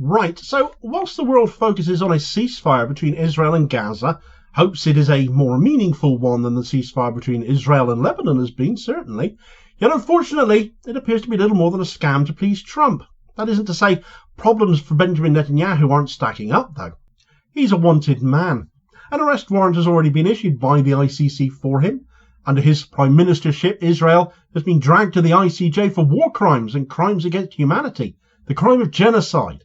Right, so whilst the world focuses on a ceasefire between Israel and Gaza, hopes it is a more meaningful one than the ceasefire between Israel and Lebanon has been, certainly, yet unfortunately it appears to be little more than a scam to please Trump. That isn't to say problems for Benjamin Netanyahu aren't stacking up, though. He's a wanted man. An arrest warrant has already been issued by the ICC for him. Under his Prime Ministership, Israel has been dragged to the ICJ for war crimes and crimes against humanity, the crime of genocide.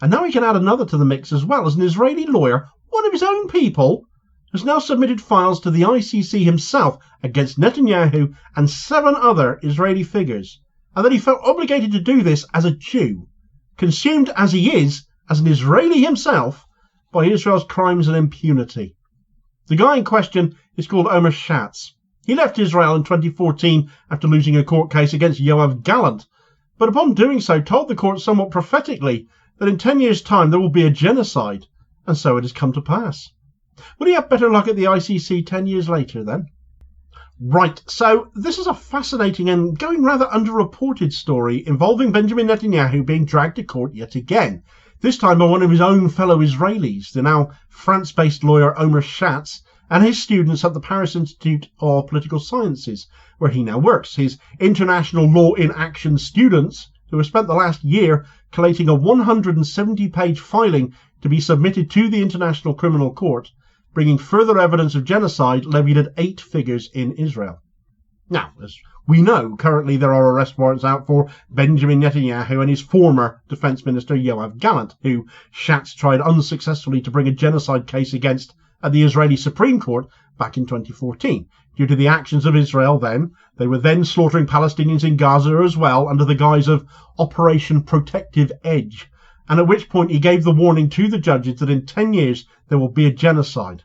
And now he can add another to the mix as well, as an Israeli lawyer, one of his own people, has now submitted files to the ICC himself against Netanyahu and 7 other Israeli figures, and that he felt obligated to do this as a Jew, consumed as he is, as an Israeli himself, by Israel's crimes and impunity. The guy in question is called Omer Shatz. He left Israel in 2014 after losing a court case against Yoav Gallant, but upon doing so told the court somewhat prophetically that in 10 years' time there will be a genocide, and so it has come to pass. Will he have better luck at the ICC 10 years later, then? Right, so this is a fascinating and going rather underreported story involving Benjamin Netanyahu being dragged to court yet again, this time by one of his own fellow Israelis, the now France-based lawyer Omer Shatz, and his students at the Paris Institute of Political Sciences, where he now works. His International Law in Action students, who have spent the last year collating a 170-page filing to be submitted to the International Criminal Court, bringing further evidence of genocide levied at 8 figures in Israel. Now, as we know, currently there are arrest warrants out for Benjamin Netanyahu and his former Defence Minister Yoav Gallant, who Shatz tried unsuccessfully to bring a genocide case against at the Israeli Supreme Court back in 2014. Due to the actions of Israel then, they were then slaughtering Palestinians in Gaza as well under the guise of Operation Protective Edge, and at which point he gave the warning to the judges that in 10 years there will be a genocide.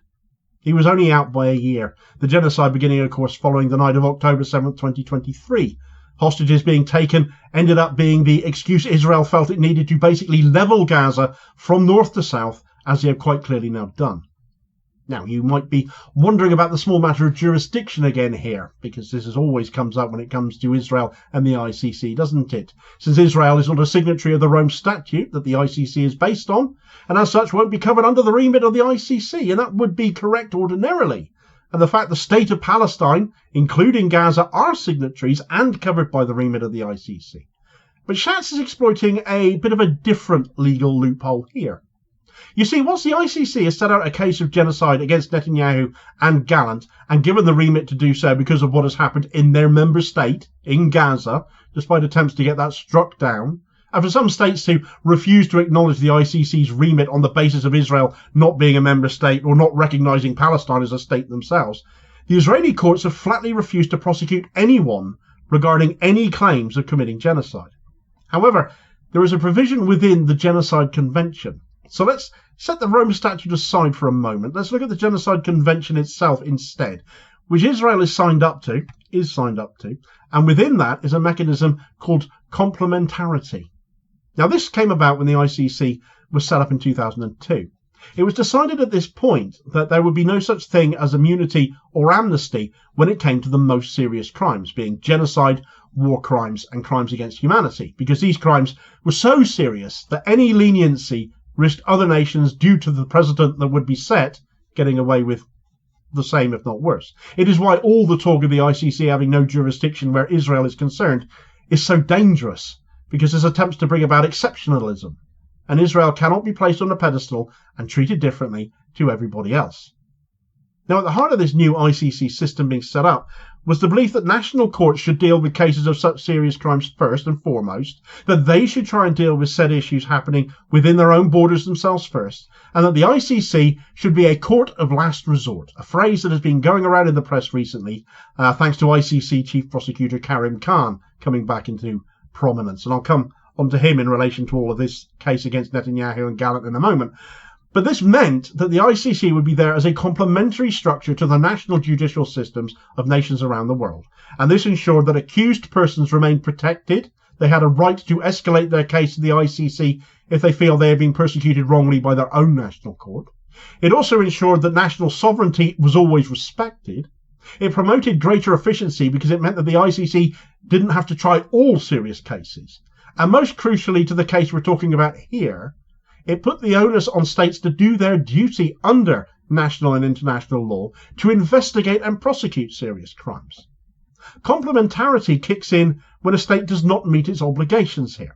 He was only out by a year, the genocide beginning, of course, following the night of October 7th, 2023. Hostages being taken ended up being the excuse Israel felt it needed to basically level Gaza from north to south, as they have quite clearly now done. Now, you might be wondering about the small matter of jurisdiction again here, because this always comes up when it comes to Israel and the ICC, doesn't it? Since Israel is not a signatory of the Rome Statute that the ICC is based on, and as such won't be covered under the remit of the ICC, and that would be correct ordinarily. And the fact the state of Palestine, including Gaza, are signatories and covered by the remit of the ICC. But Shatz is exploiting a bit of a different legal loophole here. You see, once the ICC has set out a case of genocide against Netanyahu and Gallant, and given the remit to do so because of what has happened in their member state, in Gaza, despite attempts to get that struck down, and for some states to refuse to acknowledge the ICC's remit on the basis of Israel not being a member state or not recognising Palestine as a state themselves, the Israeli courts have flatly refused to prosecute anyone regarding any claims of committing genocide. However, there is a provision within the Genocide Convention. So let's set the Rome Statute aside for a moment. Let's look at the Genocide Convention itself instead, which Israel is signed up to, and within that is a mechanism called complementarity. Now, this came about when the ICC was set up in 2002. It was decided at this point that there would be no such thing as immunity or amnesty when it came to the most serious crimes, being genocide, war crimes, and crimes against humanity, because these crimes were so serious that any leniency risked other nations, due to the precedent that would be set, getting away with the same, if not worse. It is why all the talk of the ICC having no jurisdiction where Israel is concerned is so dangerous, because it attempts to bring about exceptionalism, and Israel cannot be placed on a pedestal and treated differently to everybody else. Now, at the heart of this new ICC system being set up was the belief that national courts should deal with cases of such serious crimes first and foremost, that they should try and deal with said issues happening within their own borders themselves first, and that the ICC should be a court of last resort, a phrase that has been going around in the press recently, thanks to ICC Chief Prosecutor Karim Khan coming back into prominence. And I'll come on to him in relation to all of this case against Netanyahu and Gallant in a moment. But this meant that the ICC would be there as a complementary structure to the national judicial systems of nations around the world. And this ensured that accused persons remained protected. They had a right to escalate their case to the ICC if they feel they have been persecuted wrongly by their own national court. It also ensured that national sovereignty was always respected. It promoted greater efficiency because it meant that the ICC didn't have to try all serious cases. And most crucially to the case we're talking about here, it put the onus on states to do their duty under national and international law to investigate and prosecute serious crimes. Complementarity kicks in when a state does not meet its obligations here.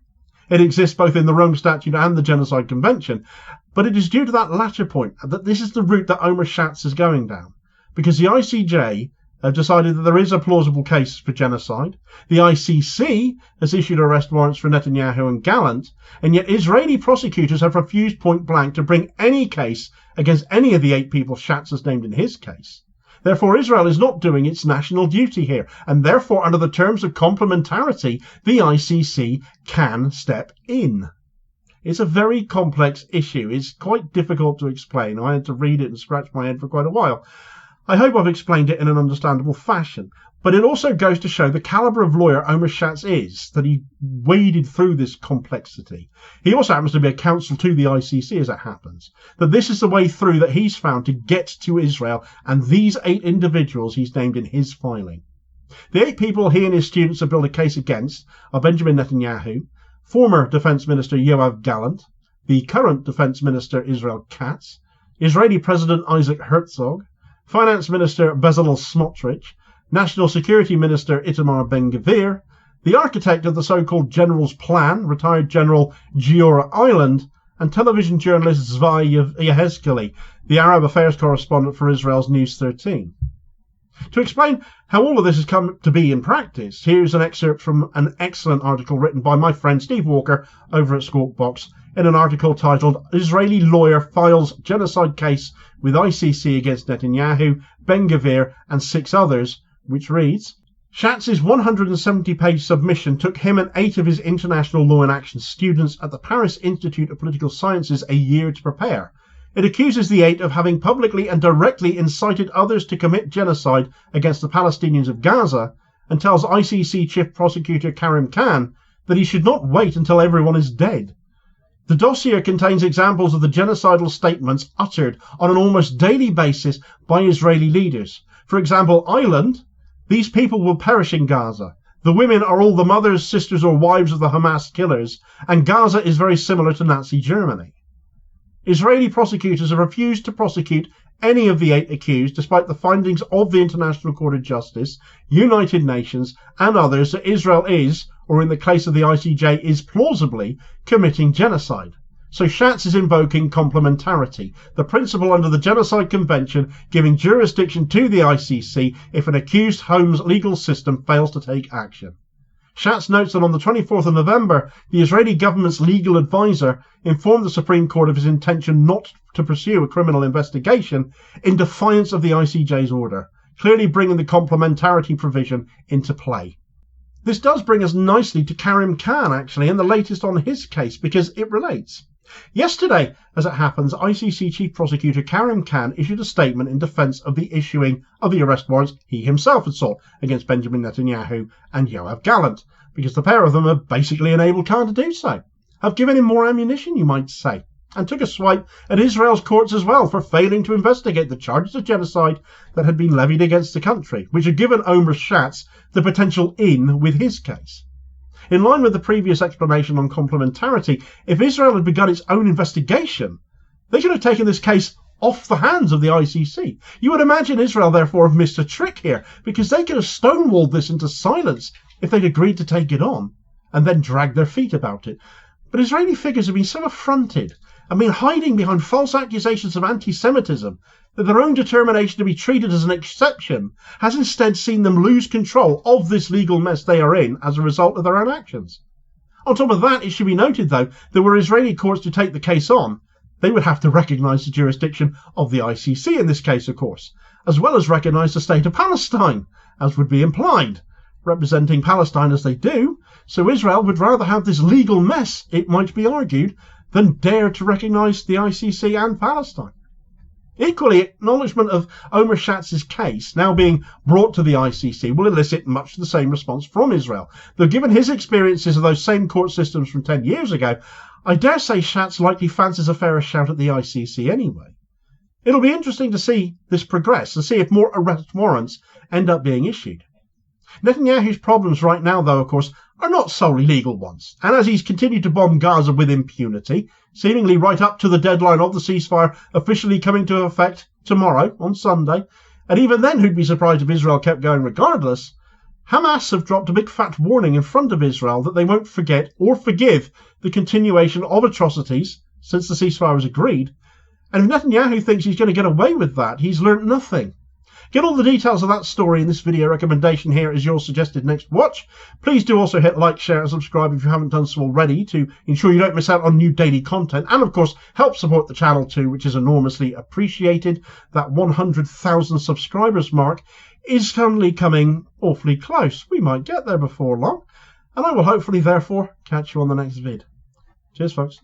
It exists both in the Rome Statute and the Genocide Convention, but it is due to that latter point that this is the route that Omer Schatz is going down, because the ICJ have decided that there is a plausible case for genocide, the ICC has issued arrest warrants for Netanyahu and Gallant, and yet Israeli prosecutors have refused point blank to bring any case against any of the 8 people Schatz has named in his case. Therefore, Israel is not doing its national duty here, and therefore, under the terms of complementarity, the ICC can step in. It's a very complex issue. It's quite difficult to explain. I had to read it and scratch my head for quite a while. I hope I've explained it in an understandable fashion, but it also goes to show the caliber of lawyer Omer Schatz is, that he waded through this complexity. He also happens to be a counsel to the ICC, as it happens, that this is the way through that he's found to get to Israel and these 8 individuals he's named in his filing. The 8 people he and his students have built a case against are Benjamin Netanyahu, former Defense Minister Yoav Gallant, the current Defense Minister Israel Katz, Israeli President Isaac Herzog, Finance Minister Bezalel Smotrich, National Security Minister Itamar Ben-Gvir, the architect of the so-called General's Plan, retired General Giora Island, and television journalist Zvi Yehezkeli, the Arab affairs correspondent for Israel's News 13. To explain how all of this has come to be in practice, here's an excerpt from an excellent article written by my friend Steve Walker over at Squawk Box, in an article titled Israeli Lawyer Files Genocide Case with ICC Against Netanyahu, Ben-Gvir and 6 others, which reads, Schatz's 170-page submission took him and 8 of his international law and action students at the Paris Institute of Political Sciences a year to prepare. It accuses the 8 of having publicly and directly incited others to commit genocide against the Palestinians of Gaza, and tells ICC Chief Prosecutor Karim Khan that he should not wait until everyone is dead. The dossier contains examples of the genocidal statements uttered on an almost daily basis by Israeli leaders. For example, Ireland, these people will perish in Gaza. The women are all the mothers, sisters or wives of the Hamas killers, and Gaza is very similar to Nazi Germany. Israeli prosecutors have refused to prosecute any of the 8 accused, despite the findings of the International Court of Justice, United Nations and others that Israel is, or in the case of the ICJ, is plausibly committing genocide. So Schatz is invoking complementarity, the principle under the Genocide Convention giving jurisdiction to the ICC if an accused home's legal system fails to take action. Schatz notes that on the 24th of November, the Israeli government's legal advisor informed the Supreme Court of his intention not to pursue a criminal investigation in defiance of the ICJ's order, clearly bringing the complementarity provision into play. This does bring us nicely to Karim Khan, actually, and the latest on his case, because it relates. Yesterday, as it happens, ICC Chief Prosecutor Karim Khan issued a statement in defence of the issuing of the arrest warrants he himself had sought against Benjamin Netanyahu and Yoav Gallant, because the pair of them have basically enabled Khan to do so, have given him more ammunition, you might say, and took a swipe at Israel's courts as well for failing to investigate the charges of genocide that had been levied against the country, which had given Omer Schatz the potential in with his case. In line with the previous explanation on complementarity, if Israel had begun its own investigation, they should have taken this case off the hands of the ICC. You would imagine Israel, therefore, have missed a trick here, because they could have stonewalled this into silence if they'd agreed to take it on, and then dragged their feet about it. But Israeli figures have been so affronted and been hiding behind false accusations of anti-Semitism that their own determination to be treated as an exception has instead seen them lose control of this legal mess they are in as a result of their own actions. On top of that, it should be noted, though, that were Israeli courts to take the case on, they would have to recognise the jurisdiction of the ICC in this case, of course, as well as recognise the state of Palestine, as would be implied, representing Palestine as they do. So Israel would rather have this legal mess, it might be argued, than dare to recognise the ICC and Palestine. Equally, acknowledgement of Omer Schatz's case now being brought to the ICC will elicit much the same response from Israel, though given his experiences of those same court systems from 10 years ago, I dare say Schatz likely fancies a fairer shout at the ICC anyway. It'll be interesting to see this progress and see if more arrest warrants end up being issued. Netanyahu's problems right now, though, of course, are not solely legal ones. And as he's continued to bomb Gaza with impunity, seemingly right up to the deadline of the ceasefire officially coming to effect tomorrow, on Sunday, and even then who'd be surprised if Israel kept going regardless, Hamas have dropped a big fat warning in front of Israel that they won't forget or forgive the continuation of atrocities since the ceasefire was agreed. And if Netanyahu thinks he's going to get away with that, he's learnt nothing. Get all the details of that story in this video recommendation here as your suggested next watch. Please do also hit like, share and subscribe if you haven't done so already to ensure you don't miss out on new daily content. And of course, help support the channel too, which is enormously appreciated. That 100,000 subscribers mark is currently coming awfully close. We might get there before long. And I will hopefully therefore catch you on the next vid. Cheers folks.